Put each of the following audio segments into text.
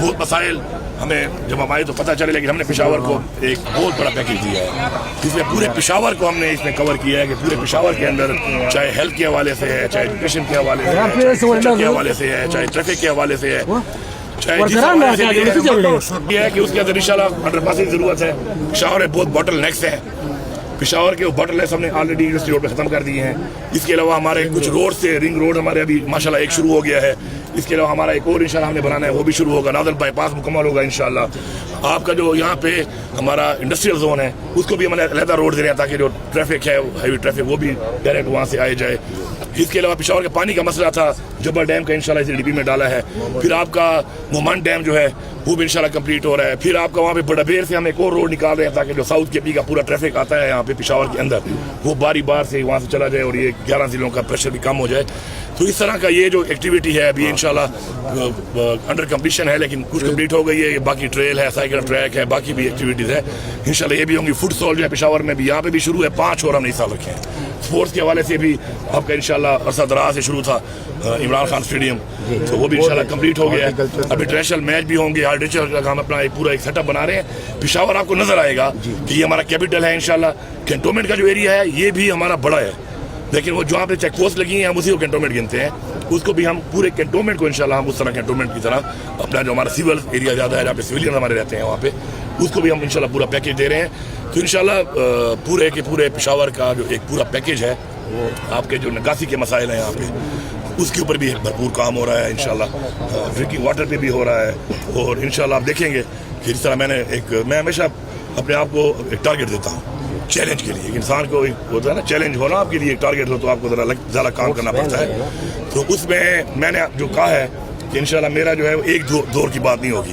بہت مسائل ہمیں جب ہم آئے تو پتہ چلے، لیکن ہم نے پشاور کو ایک بہت بڑا پیکیج دیا ہے جس میں پورے پشاور کو ہم نے اس میں کور کیا ہے کہ پورے پشاور کے اندر چاہے ہیلتھ کے حوالے سے ہے، چاہے ایجوکیشن کے حوالے سے ہے، چاہے ٹیچر کے حوالے سے ہے، چاہے ٹریفک کے حوالے سے ہے، چاہے جس حوالے سے یہ ہے کہ اس کے اندر انشاءاللہ 100% ضرورت ہے۔ پشاور میں بہت باٹل نیکس ہیں، پشاور کے وہ باٹل نیکس ہم نے آلریڈی یونیورسٹی روڈ پہ ختم کر دیے ہیں۔ اس کے علاوہ ہمارے کچھ روڈ سے رنگ روڈ ہمارے ابھی ماشاءاللہ ایک شروع ہو گیا ہے، اس کے علاوہ ہمارا ایک اور انشاءاللہ ہم نے بنانا ہے، وہ بھی شروع ہوگا، نادر بائی پاس مکمل ہوگا انشاءاللہ۔ آپ کا جو یہاں پہ ہمارا انڈسٹریل زون ہے اس کو بھی ہم علیحدہ روڈ دے رہے ہیں تاکہ جو ٹریفک ہے ہیوی ٹریفک وہ بھی ڈائریکٹ وہاں سے آئے جائے۔ اس کے علاوہ پشاور کے پانی کا مسئلہ تھا، جبل ڈیم کا انشاءاللہ اس ڈی پی میں ڈالا ہے۔ پھر آپ کا مومن ڈیم جو ہے وہ بھی انشاءاللہ کمپلیٹ ہو رہا ہے۔ پھر آپ کا وہاں پہ بڑا بیر سے ہم ایک اور روڈ نکال رہے ہیں تاکہ جو ساؤتھ کے پی کا پورا ٹریفک آتا ہے یہاں پہ پشاور کے اندر وہ باری بار سے وہاں سے چلا جائے اور یہ 11 ضلعوں کا پریشر بھی کم ہو جائے۔ تو اس طرح کا یہ جو ایکٹیویٹی ہے ابھی انشاءاللہ انڈر کمپلیشن ہے، لیکن کچھ کمپلیٹ ہو گئی ہے، باقی ٹریل ہے، سائیکل ٹریک ہے، باقی بھی ایکٹیویٹیز ہے انشاءاللہ یہ بھی ہوں گی۔ فٹ سال جو ہے پشاور میں بھی یہاں پہ بھی شروع ہے، 5 اور ہم نے اس سال رکھے ہیں۔ اسپورٹس کے حوالے سے بھی آپ کا انشاءاللہ عرصہ دراز سے شروع تھا عمران خان اسٹیڈیم، تو وہ بھی انشاءاللہ کمپلیٹ ہو گیا ہے۔ اب انٹرنیشنل میچ بھی ہوں گے، ہارٹیچر کا ہم اپنا ایک پورا ایک سیٹ اپ بنا رہے ہیں۔ پشاور آپ کو نظر آئے گا کہ یہ ہمارا کیپٹل ہے انشاءاللہ۔ کینٹونمنٹ کا جو ایریا ہے یہ بھی ہمارا بڑا ہے، لیکن وہ جہاں پہ چیک پوسٹ لگی ہیں ہم اسی کو کینٹونمنٹ گنتے ہیں، اس کو بھی ہم پورے کینٹونمنٹ کو انشاءاللہ ہم اس طرح کینٹونمنٹ کی طرح اپنا جو ہمارا سول ایریا زیادہ ہے جہاں پہ سویلین ہمارے رہتے ہیں وہاں پہ اس کو بھی ہم انشاءاللہ پورا پیکیج دے رہے ہیں۔ تو انشاءاللہ پورے کے پورے پشاور کا جو ایک پورا پیکیج ہے وہ آپ کے جو نکاسی کے مسائل ہیں یہاں پہ اس کے اوپر بھی بھرپور کام ہو رہا ہے انشاءاللہ۔ ڈرنکنگ واٹر پہ بھی ہو رہا ہے اور انشاءاللہ آپ دیکھیں گے کہ اس طرح میں ہمیشہ اپنے آپ کو ایک ٹارگٹ دیتا ہوں چیلنج کے لیے۔ ایک انسان کو ہوتا ہے نا چیلنج ہونا آپ کے لیے، ایک ٹارگٹ ہو تو آپ کو ذرا زیادہ کام کرنا پڑتا ہے۔ تو اس میں نے جو کہا ہے کہ انشاءاللہ میرا جو ہے ایک دور کی بات نہیں ہوگی،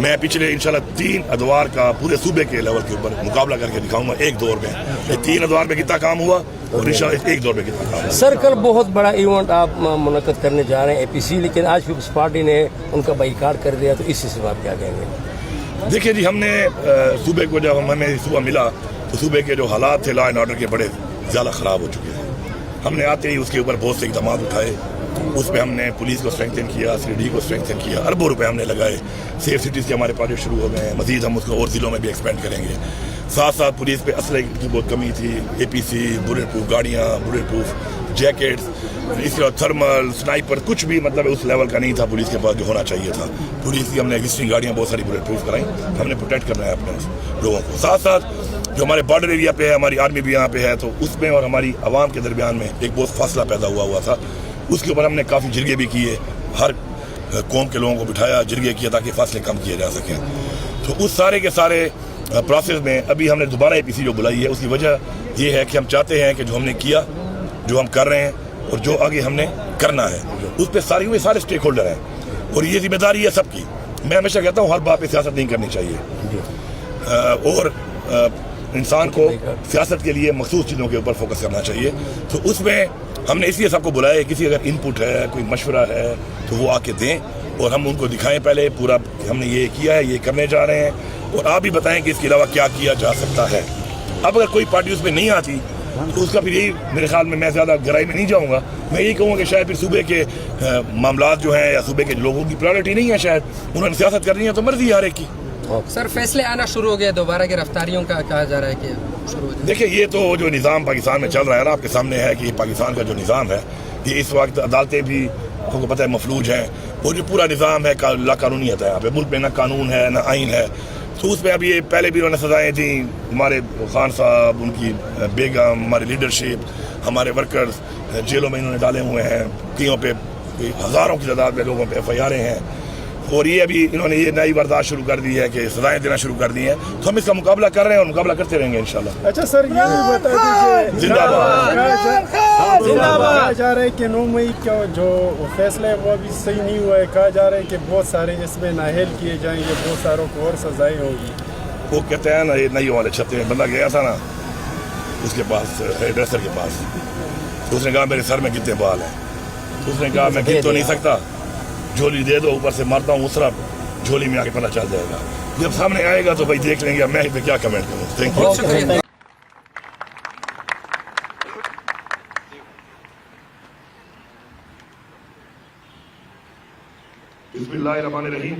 میں پچھلے انشاءاللہ 3 ادوار کا پورے صوبے کے لیول کے اوپر مقابلہ کر کے دکھاؤں گا ایک دور میں، یہ 3 ادوار میں کتنا کام ہوا اور انشاءاللہ ایک دور میں کتنا کام ہوا۔ سر کل بہت بڑا ایونٹ آپ منعقد کرنے جا رہے ہیں APC، لیکن آج پیپلز پارٹی نے ان کا بائیکاٹ کر دیا، تو اس سے آپ کیا کہیں گے؟ دیکھیں جی، ہم نے صوبے کو جب ہمیں صبح ملا تو صوبے کے جو حالات تھے لا اینڈ آرڈر کے بڑے زیادہ خراب ہو چکے ہیں۔ ہم نے آتے ہی اس کے اوپر بہت سے اقدامات اٹھائے، اس پہ ہم نے پولیس کو اسٹرینگتھن کیا، CD کو اسٹرینگتھن کیا، اربوں روپے ہم نے لگائے۔ سیف سٹیز کے ہمارے پروجیکٹ شروع ہو گئے ہیں، مزید ہم اس کو اور ضلعوں میں بھی ایکسپینڈ کریں گے۔ ساتھ ساتھ پولیس پہ اسلحے کی بہت کمی تھی، APC بلیٹ پروف گاڑیاں، بلیٹ پروف جیکٹس، اس کے بعد تھرمل سنائپر کچھ بھی مطلب اس لیول کا نہیں تھا پولیس کے پاس جو ہونا چاہیے تھا۔ پولیس کی ہم نے ایگزسٹنگ گاڑیاں بہت ساری بلیٹ پروف کرائیں، ہم نے پروٹیکٹ کرنا ہے اپنے لوگوں کو۔ ساتھ ساتھ جو ہمارے بارڈر ایریا پہ ہے، ہماری آرمی بھی یہاں پہ ہے، تو اس میں اور ہماری عوام کے درمیان میں ایک بہت فاصلہ پیدا ہوا تھا، اس کے اوپر ہم نے کافی جرگے بھی کیے، ہر قوم کے لوگوں کو بٹھایا، جرگے کیا تاکہ فاصلے کم کیے جا سکیں۔ تو اس سارے کے سارے پروسیس میں ابھی ہم نے دوبارہ APC جو بلائی ہے، اس کی وجہ یہ ہے کہ ہم چاہتے ہیں کہ جو ہم نے کیا، جو ہم کر رہے ہیں اور جو آگے ہم نے کرنا ہے، اس پہ سارے اسٹیک ہولڈر ہیں اور یہ ذمہ داری ہے سب کی۔ میں ہمیشہ کہتا ہوں ہر بات پہ سیاست نہیں کرنی چاہیے اور انسان کو سیاست کے لیے مخصوص چیزوں کے اوپر فوکس کرنا چاہیے۔ تو اس میں ہم نے اس لیے سب کو بلایا، کسی اگر انپٹ ہے، کوئی مشورہ ہے تو وہ آ کے دیں اور ہم ان کو دکھائیں پہلے پورا کہ ہم نے یہ کیا ہے، یہ کرنے جا رہے ہیں، اور آپ بھی بتائیں کہ اس کے علاوہ کیا کیا جا سکتا ہے۔ اب اگر کوئی پارٹی اس میں نہیں آتی تو اس کا پھر یہی میرے خیال میں زیادہ گہرائی میں نہیں جاؤں گا، میں یہی کہوں گا کہ شاید پھر صوبے کے معاملات جو ہیں یا صوبے کے لوگوں کی پرائیورٹی نہیں ہے، شاید انہوں نے سیاست کرنی ہے تو مرضی ہر ایک کی۔ سر فیصلے آنا شروع ہو گئے دوبارہ گرفتاریوں کا کہا جا رہا ہے کہ شروع ہو جائے۔ دیکھیں یہ تو جو نظام پاکستان میں چل رہا ہے نا آپ کے سامنے ہے کہ یہ پاکستان کا جو نظام ہے یہ اس وقت عدالتیں بھی آپ کو پتہ ہے مفلوج ہیں، وہ جو پورا نظام ہے لا قانونیت ہے یہاں پہ، ملک میں نہ قانون ہے نہ آئین ہے۔ تو اس میں اب یہ پہلے بھی انہوں نے سزائیں دیں، ہمارے خان صاحب، ان کی بیگم، ہماری لیڈرشپ، ہمارے ورکرز جیلوں میں انہوں نے ڈالے ہوئے ہیں، کئیوں پہ ہزاروں کی تعداد میں لوگوں پہ FIR ہیں، اور یہ ابھی انہوں نے یہ نئی واردات شروع کر دی ہے کہ سزائیں دینا شروع کر دی ہیں۔ تو ہم اس کا مقابلہ کر رہے ہیں اور مقابلہ کرتے رہیں گے انشاءاللہ۔ اچھا سر، یہ بھی بتا دیجیے، زندہ باد کہا جا رہا ہے کہ 9 مئی کا جو فیصلہ ہے وہ ابھی صحیح نہیں ہوا ہے، کہا جا رہا ہے کہ بہت سارے اس میں نااہل کیے جائیں گے، بہت ساروں کو اور سزائیں ہوگی۔ وہ کہتے ہیں نا یہ نہیں والے چھتے میں بندہ گیا تھا نا اس کے پاس، ڈریسر کے پاس، تو اس نے کہا میرے سر میں کتنے بال ہیں، تو اس نے کہا میں گن تو نہیں سکتا، جھولی دے دو، اوپر سے مارتا ہوں اس طرح جھولی میں آ کے پتہ چل جائے گا، جب سامنے آئے گا تو بھائی دیکھ لیں گے، میں اس پہ کیا کمنٹ کروں۔ Thank you. بسم اللہ الرحمن الرحیم۔